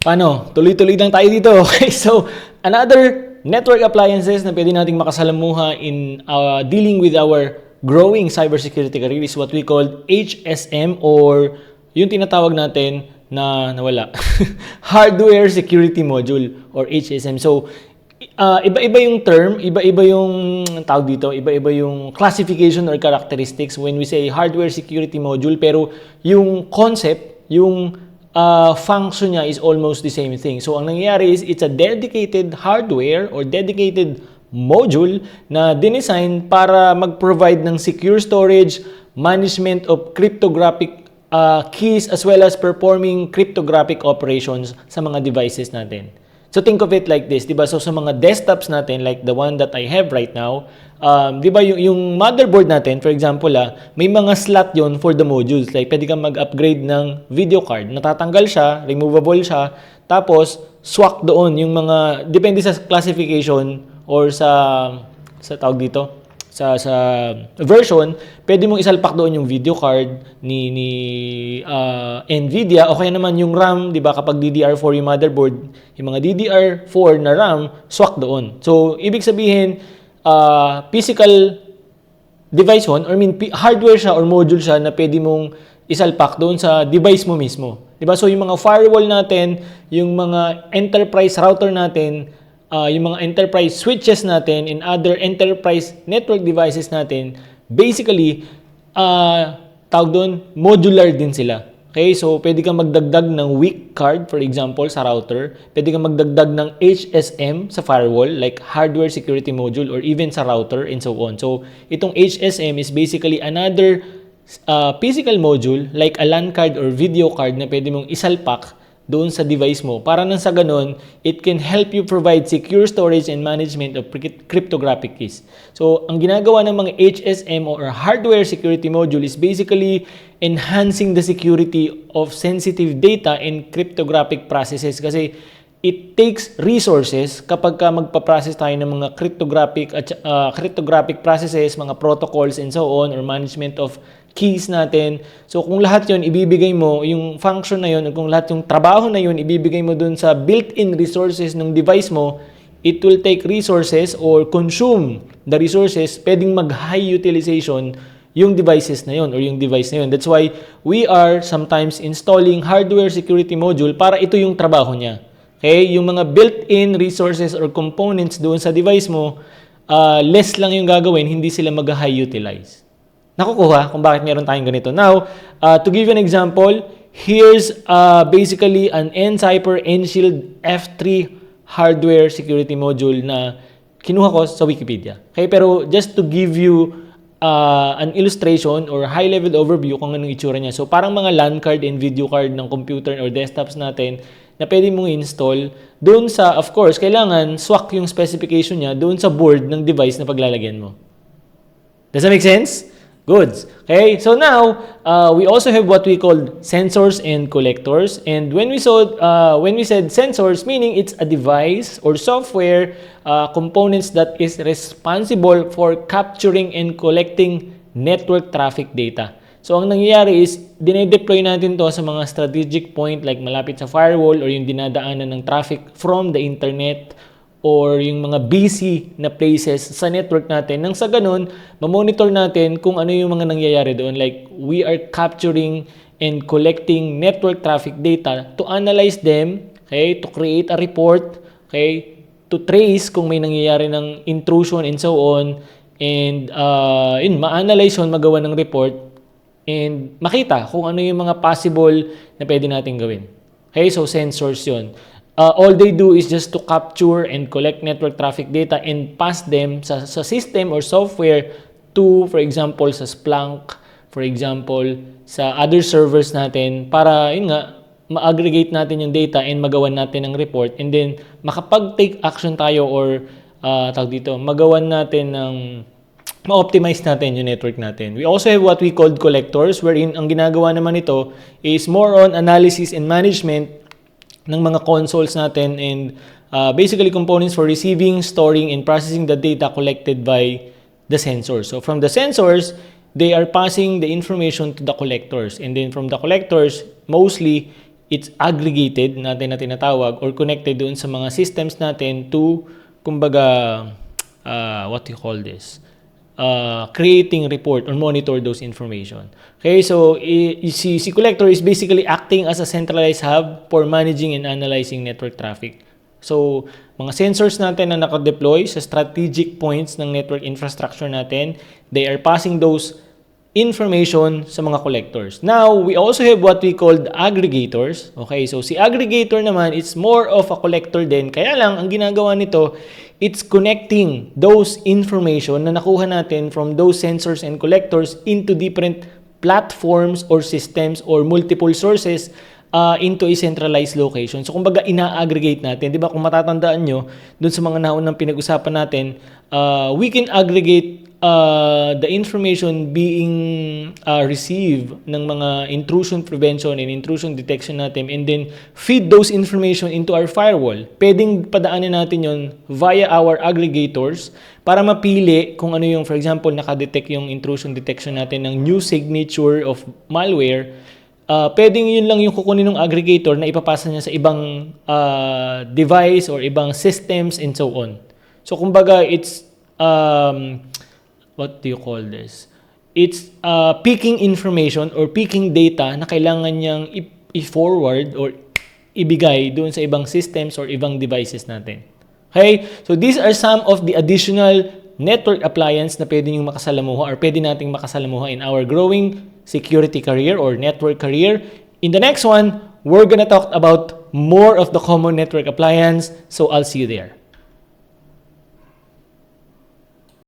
Paano? Tuloy-tuloy lang tayo dito. Okay, so another network appliances na pwede nating makasalamuha in dealing with our growing cybersecurity career is what we call HSM or yung tinatawag natin na nawala. Hardware Security Module or HSM. So, iba-iba yung term, iba-iba yung tawag dito, iba-iba yung classification or characteristics when we say hardware security module, pero yung concept, yung function niya is almost the same thing. So, ang nangyayari is it's a dedicated hardware or dedicated module na dinesign para mag-provide ng secure storage, management of cryptographic keys, as well as performing cryptographic operations sa mga devices natin. So think of it like this, 'di ba? So sa mga desktops natin like the one that I have right now, 'di ba yung motherboard natin, for example, may mga slot 'yon for the modules. Like pwede kang mag-upgrade ng video card. Natatanggal siya, removable siya, tapos swak doon yung mga depende sa classification or sa tawag dito, sa version, pwede mong isalpak doon yung video card ni Nvidia o kaya naman yung RAM, 'di ba? Kapag DDR4 yung motherboard, yung mga DDR4 na RAM swak doon. So ibig sabihin physical device one, or hardware siya or module siya na pwede mong isalpak doon sa device mo mismo. 'Di ba? So yung mga firewall natin, yung mga enterprise router natin, yung mga enterprise switches natin and other enterprise network devices natin, basically, tawag doon, modular din sila. Okay, so pwede kang magdagdag ng weak card, for example, sa router. Pwede kang magdagdag ng HSM sa firewall, like hardware security module, or even sa router, and so on. So, itong HSM is basically another physical module, like a LAN card or video card na pwede mong isalpak doon sa device mo. Para nang sa ganun, it can help you provide secure storage and management of cryptographic keys. So, ang ginagawa ng mga HSM or hardware security module is basically enhancing the security of sensitive data and cryptographic processes kasi it takes resources kapag ka magpa-process tayo ng mga cryptographic processes, mga protocols and so on, or management of keys natin. So kung lahat yon ibibigay mo, yung function na yon, kung lahat yung trabaho na yon ibibigay mo dun sa built-in resources ng device mo, it will take resources or consume the resources, pwedeng mag-high utilization yung devices na yon or yung device na yon. That's why we are sometimes installing hardware security module para ito yung trabaho niya. Okay? Yung mga built-in resources or components doon sa device mo, less lang yung gagawin, hindi sila mag-high utilize. Nakukuha kung bakit meron tayong ganito. Now, to give you an example, here's basically an N-Cypher N-Shield F3 hardware security module na kinuha ko sa Wikipedia. Okay, pero just to give you an illustration or high-level overview kung anong itsura niya. So, parang mga LAN card and video card ng computer or desktops natin na pwede mong install doon sa, of course, kailangan swak yung specification niya doon sa board ng device na paglalagyan mo. Does that make sense? Goods. Okay, so now we also have what we call sensors and collectors. And when we said sensors, meaning it's a device or software components that is responsible for capturing and collecting network traffic data. So ang nangyayari is dinedeploy natin to sa mga strategic point like malapit sa firewall or yung dinadaanan ng traffic from the internet or yung mga busy na places sa network natin. Nang sa ganun, mamonitor natin kung ano yung mga nangyayari doon. Like, we are capturing and collecting network traffic data to analyze them, okay, to create a report, okay, to trace kung may nangyayari ng intrusion and so on, and ma-analyze yun, magawa ng report, and makita kung ano yung mga possible na pwede natin gawin. Okay, so sensors yun. All they do is just to capture and collect network traffic data and pass them sa system or software to, for example, sa Splunk, for example, sa other servers natin para, yun nga, ma-aggregate natin yung data and magawan natin ng report and then makapag-take action tayo or magawan natin ng ma-optimize natin yung network natin. We also have what we called collectors wherein ang ginagawa naman ito is more on analysis and management ng mga consoles natin and basically components for receiving, storing, and processing the data collected by the sensors. So from the sensors, they are passing the information to the collectors. And then from the collectors, mostly, it's aggregated natin na tinatawag or connected doon sa mga systems natin to, kumbaga, what do you call this? Creating report or monitor those information. Okay, so si collector is basically acting as a centralized hub for managing and analyzing network traffic. So, mga sensors natin na naka-deploy sa strategic points ng network infrastructure natin, they are passing those information sa mga collectors. Now, we also have what we call the aggregators. Okay, so si aggregator naman, it's more of a collector din. Kaya lang, ang ginagawa nito, it's connecting those information na nakuha natin from those sensors and collectors into different platforms or systems or multiple sources into a centralized location. So, kumbaga, ina-aggregate natin. Di ba, kung matatandaan nyo, dun sa mga naunang pinag-usapan natin, we can aggregate the information being received ng mga intrusion prevention and intrusion detection natin and then feed those information into our firewall. Pwedeng padaanin natin yon via our aggregators para mapili kung ano yung, for example, nakadetect yung intrusion detection natin ng new signature of malware. Pwedeng yun lang yung kukunin ng aggregator na ipapasa niya sa ibang device or ibang systems and so on. So, kumbaga, it's, what do you call this? It's picking information or picking data na kailangan niyang i-forward or ibigay doon sa ibang systems or ibang devices natin. Okay? So, these are some of the additional network appliance na pwede niyong makasalamuha or pwede nating makasalamuha in our growing security career or network career. In the next one, we're gonna talk about more of the common network appliance. So I'll see you there.